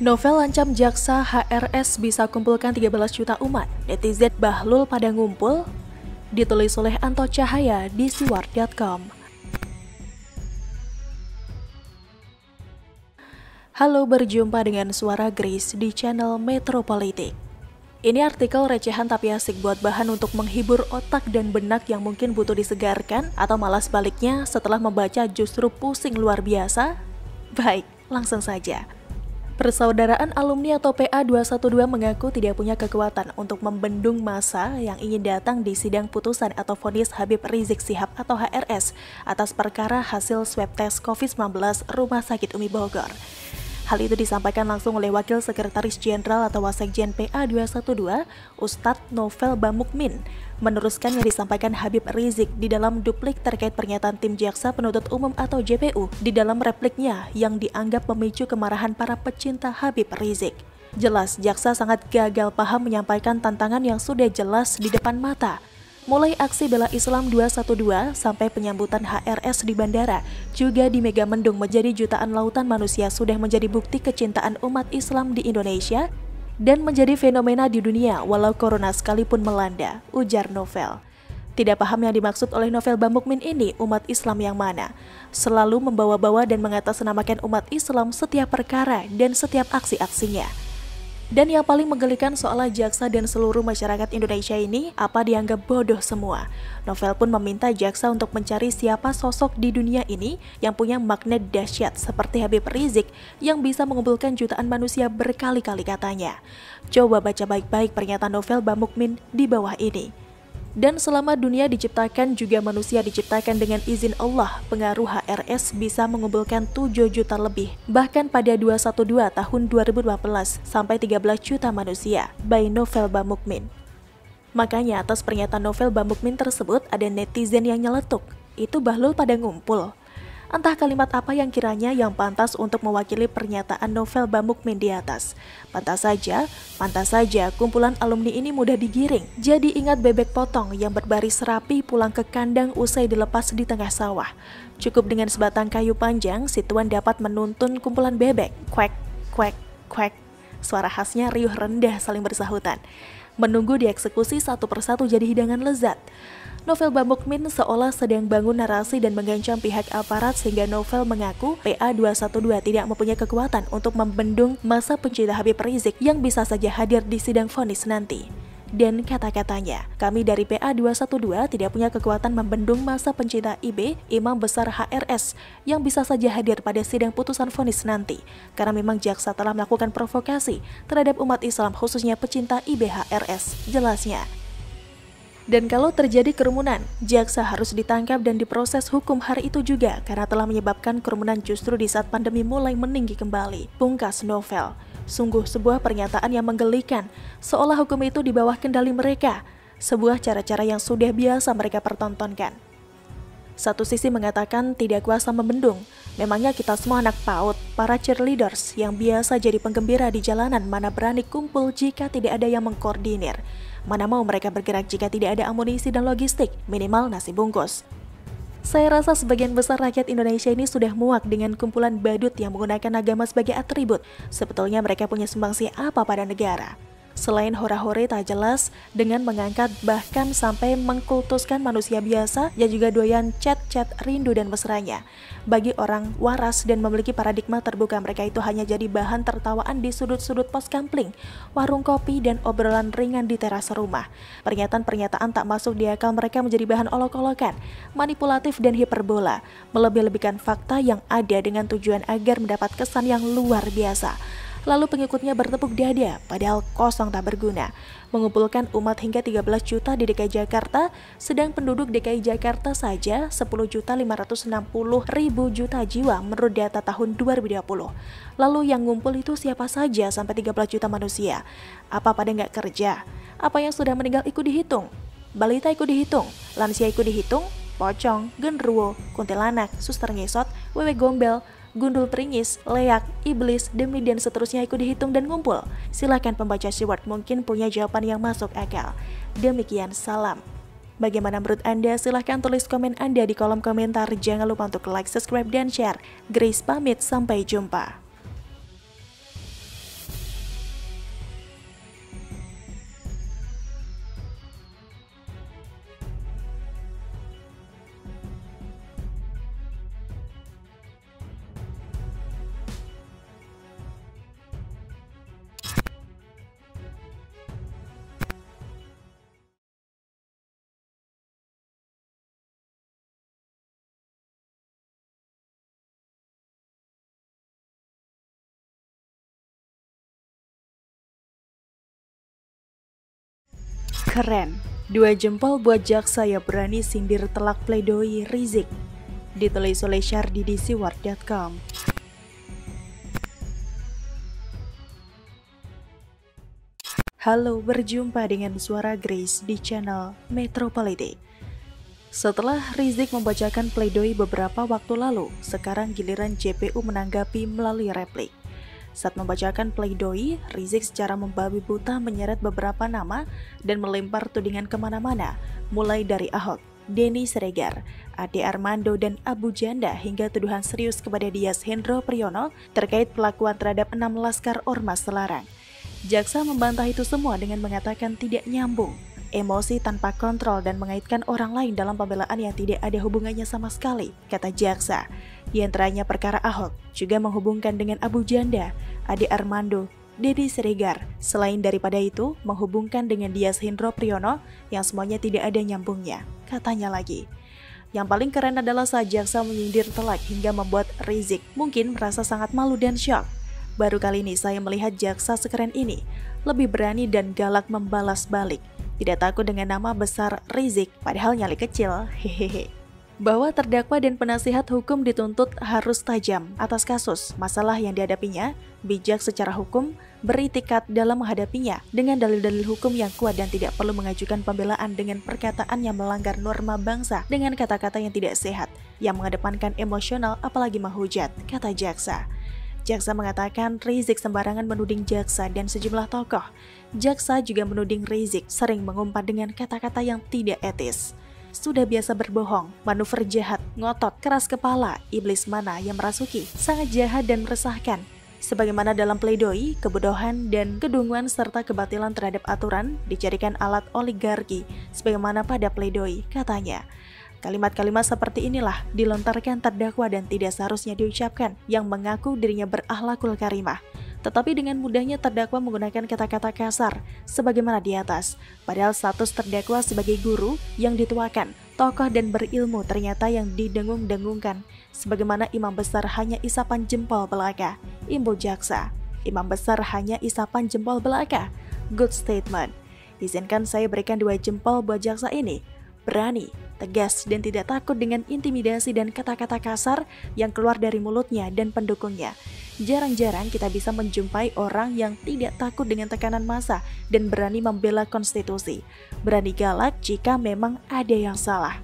Novel ancam jaksa HRS bisa kumpulkan 13 juta umat. Netizen bahlul pada ngumpul. Ditulis oleh Anto Cahaya di siwar.com. Halo, berjumpa dengan Suara Grace di channel Metropolitik. Ini artikel recehan tapi asik buat bahan untuk menghibur otak dan benak yang mungkin butuh disegarkan atau malas baliknya setelah membaca justru pusing luar biasa. Baik, langsung saja. Persaudaraan Alumni atau PA212 mengaku tidak punya kekuatan untuk membendung massa yang ingin datang di sidang putusan atau vonis Habib Rizik Syihab atau HRS atas perkara hasil swab tes COVID-19 Rumah Sakit Umi Bogor. Hal itu disampaikan langsung oleh Wakil Sekretaris Jenderal atau Wasekjen PA212, Ustadz Novel Bamukmin, meneruskan yang disampaikan Habib Rizik di dalam duplik terkait pernyataan tim Jaksa Penuntut Umum atau JPU di dalam repliknya yang dianggap memicu kemarahan para pecinta Habib Rizik. Jelas, Jaksa sangat gagal paham menyampaikan tantangan yang sudah jelas di depan mata. Mulai aksi bela Islam 212 sampai penyambutan HRS di bandara, juga di Megamendung menjadi jutaan lautan manusia sudah menjadi bukti kecintaan umat Islam di Indonesia dan menjadi fenomena di dunia walau corona sekalipun melanda, ujar Novel. Tidak paham yang dimaksud oleh Novel Bamukmin ini umat Islam yang mana. Selalu membawa-bawa dan mengatasnamakan umat Islam setiap perkara dan setiap aksi-aksinya. Dan yang paling menggelikan soal jaksa dan seluruh masyarakat Indonesia ini apa dianggap bodoh semua. Novel pun meminta jaksa untuk mencari siapa sosok di dunia ini yang punya magnet dahsyat seperti Habib Rizik yang bisa mengumpulkan jutaan manusia berkali-kali katanya. Coba baca baik-baik pernyataan Novel Bamukmin di bawah ini. Dan selama dunia diciptakan juga manusia diciptakan dengan izin Allah, pengaruh HRS bisa mengumpulkan 7 juta lebih. Bahkan pada 212 tahun 2012 sampai 13 juta manusia, by Novel Bamukmin. Makanya atas pernyataan Novel Bamukmin tersebut ada netizen yang nyeletuk, itu bahlul pada ngumpul. Entah kalimat apa yang kiranya yang pantas untuk mewakili pernyataan Novel Bamukmin di atas. Pantas saja kumpulan alumni ini mudah digiring. Jadi ingat bebek potong yang berbaris rapi pulang ke kandang usai dilepas di tengah sawah. Cukup dengan sebatang kayu panjang, si tuan dapat menuntun kumpulan bebek. Kwek, kwek, kwek. Suara khasnya riuh rendah saling bersahutan. Menunggu dieksekusi satu persatu jadi hidangan lezat. Novel Bamukmin seolah sedang bangun narasi dan mengancam pihak aparat sehingga Novel mengaku PA212 tidak mempunyai kekuatan untuk membendung massa pencinta Habib Rizik yang bisa saja hadir di sidang vonis nanti. Dan kata-katanya, kami dari PA212 tidak punya kekuatan membendung massa pencinta IB, Imam Besar HRS, yang bisa saja hadir pada sidang putusan vonis nanti. Karena memang jaksa telah melakukan provokasi terhadap umat Islam khususnya pecinta IB HRS, jelasnya. Dan kalau terjadi kerumunan, jaksa harus ditangkap dan diproses hukum hari itu juga karena telah menyebabkan kerumunan justru di saat pandemi mulai meninggi kembali. Pungkas Novel. Sungguh sebuah pernyataan yang menggelikan, seolah hukum itu di bawah kendali mereka. Sebuah cara-cara yang sudah biasa mereka pertontonkan. Satu sisi mengatakan tidak kuasa membendung. Memangnya kita semua anak PAUD, para cheerleaders yang biasa jadi penggembira di jalanan mana berani kumpul jika tidak ada yang mengkoordinir. Mana mau mereka bergerak jika tidak ada amunisi dan logistik, minimal nasi bungkus. Saya rasa sebagian besar rakyat Indonesia ini sudah muak dengan kumpulan badut yang menggunakan agama sebagai atribut. Sebetulnya mereka punya sumbangsi apa pada negara? Selain hora-hore tak jelas dengan mengangkat bahkan sampai mengkultuskan manusia biasa yang juga doyan chat-chat rindu dan mesranya. Bagi orang waras dan memiliki paradigma terbuka, mereka itu hanya jadi bahan tertawaan di sudut-sudut pos kampling, warung kopi, dan obrolan ringan di teras rumah. Pernyataan-pernyataan tak masuk di akal mereka menjadi bahan olok-olokan, manipulatif dan hiperbola, melebih-lebihkan fakta yang ada dengan tujuan agar mendapat kesan yang luar biasa. Lalu pengikutnya bertepuk dada, padahal kosong tak berguna. Mengumpulkan umat hingga 13 juta di DKI Jakarta, sedang penduduk DKI Jakarta saja 10.560.000 juta jiwa menurut data tahun 2020. Lalu yang ngumpul itu siapa saja sampai 13 juta manusia? Apa pada nggak kerja? Apa yang sudah meninggal ikut dihitung? Balita ikut dihitung? Lansia ikut dihitung? Pocong, genderuwo, kuntilanak, suster ngesot, wewe gombel, gundul pringis, leak, iblis, demi dan seterusnya ikut dihitung dan ngumpul. Silakan pembaca Siward mungkin punya jawaban yang masuk akal. Demikian, salam. Bagaimana menurut Anda? Silahkan tulis komen Anda di kolom komentar. Jangan lupa untuk like, subscribe, dan share. Grace pamit, sampai jumpa. Keren, 2 jempol buat jaksa yang berani sindir telak pledoi Rizik. Ditulis oleh Syardi di siwar.com. Halo, berjumpa dengan Suara Grace di channel Metropolitik. Setelah Rizik membacakan pledoi beberapa waktu lalu, sekarang giliran JPU menanggapi melalui replik. Saat membacakan pledoi, Rizik secara membabi buta menyeret beberapa nama dan melempar tudingan kemana-mana, mulai dari Ahok, Denny Siregar, Ade Armando, dan Abu Janda hingga tuduhan serius kepada Dias Hendro Priyono terkait pelakuan terhadap 6 laskar Ormas terlarang. Jaksa membantah itu semua dengan mengatakan tidak nyambung, emosi tanpa kontrol dan mengaitkan orang lain dalam pembelaan yang tidak ada hubungannya sama sekali, kata jaksa. Di antaranya perkara Ahok, juga menghubungkan dengan Abu Janda, Ade Armando, Denny Siregar. Selain daripada itu, menghubungkan dengan Dias Hendro Priyono yang semuanya tidak ada nyambungnya, katanya lagi. Yang paling keren adalah saat jaksa menyindir telak hingga membuat Rizik mungkin merasa sangat malu dan syok. Baru kali ini saya melihat jaksa sekeren ini, lebih berani dan galak membalas balik. Tidak takut dengan nama besar Rizik, padahal nyali kecil, hehehe. Bahwa terdakwa dan penasihat hukum dituntut harus tajam atas kasus masalah yang dihadapinya, bijak secara hukum, beritikat dalam menghadapinya dengan dalil-dalil hukum yang kuat dan tidak perlu mengajukan pembelaan dengan perkataan yang melanggar norma bangsa dengan kata-kata yang tidak sehat, yang mengedepankan emosional apalagi menghujat, kata jaksa. Jaksa mengatakan Rizik sembarangan menuding jaksa dan sejumlah tokoh. Jaksa juga menuding Rizik sering mengumpat dengan kata-kata yang tidak etis. Sudah biasa berbohong, manuver jahat, ngotot, keras kepala, iblis mana yang merasuki, sangat jahat dan meresahkan. Sebagaimana dalam pledoi, kebodohan dan kedunguan serta kebatilan terhadap aturan dijadikan alat oligarki, sebagaimana pada pledoi, katanya. Kalimat-kalimat seperti inilah dilontarkan terdakwa dan tidak seharusnya diucapkan yang mengaku dirinya berakhlakul karimah. Tetapi dengan mudahnya terdakwa menggunakan kata-kata kasar sebagaimana di atas. Padahal status terdakwa sebagai guru yang dituakan, tokoh dan berilmu ternyata yang didengung-dengungkan. Sebagaimana imam besar hanya isapan jempol belaka. Imbu jaksa, imam besar hanya isapan jempol belaka. Good statement. Izinkan saya berikan 2 jempol buat jaksa ini. Berani, tegas, dan tidak takut dengan intimidasi dan kata-kata kasar yang keluar dari mulutnya dan pendukungnya. Jarang-jarang kita bisa menjumpai orang yang tidak takut dengan tekanan massa dan berani membela konstitusi. Berani galak jika memang ada yang salah.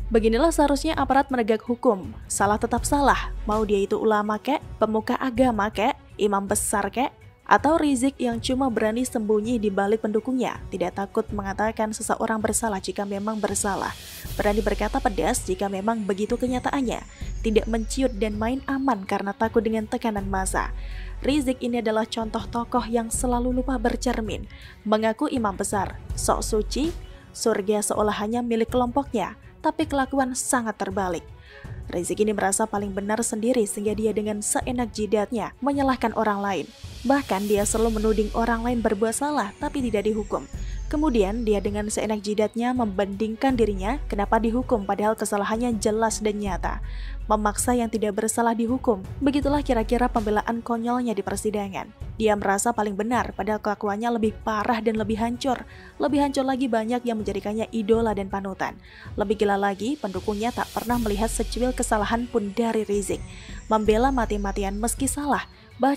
Beginilah seharusnya aparat menegak hukum. Salah tetap salah, mau dia itu ulama kek, pemuka agama kek, imam besar kek, atau Rizik yang cuma berani sembunyi di balik pendukungnya, tidak takut mengatakan seseorang bersalah jika memang bersalah, berani berkata pedas jika memang begitu kenyataannya, tidak menciut dan main aman karena takut dengan tekanan massa. Rizik ini adalah contoh tokoh yang selalu lupa bercermin, mengaku imam besar, sok suci, surga seolah hanya milik kelompoknya, tapi kelakuan sangat terbalik. Rizik ini merasa paling benar sendiri sehingga dia dengan seenak jidatnya menyalahkan orang lain. Bahkan dia selalu menuding orang lain berbuat salah tapi tidak dihukum. Kemudian dia dengan seenak jidatnya membandingkan dirinya kenapa dihukum padahal kesalahannya jelas dan nyata. Memaksa yang tidak bersalah dihukum. Begitulah kira-kira pembelaan konyolnya di persidangan. Dia merasa paling benar padahal kelakuannya lebih parah dan lebih hancur. Lebih hancur lagi banyak yang menjadikannya idola dan panutan. Lebih gila lagi pendukungnya tak pernah melihat secuil kesalahan pun dari Rizik. Membela mati-matian meski salah. Bahkan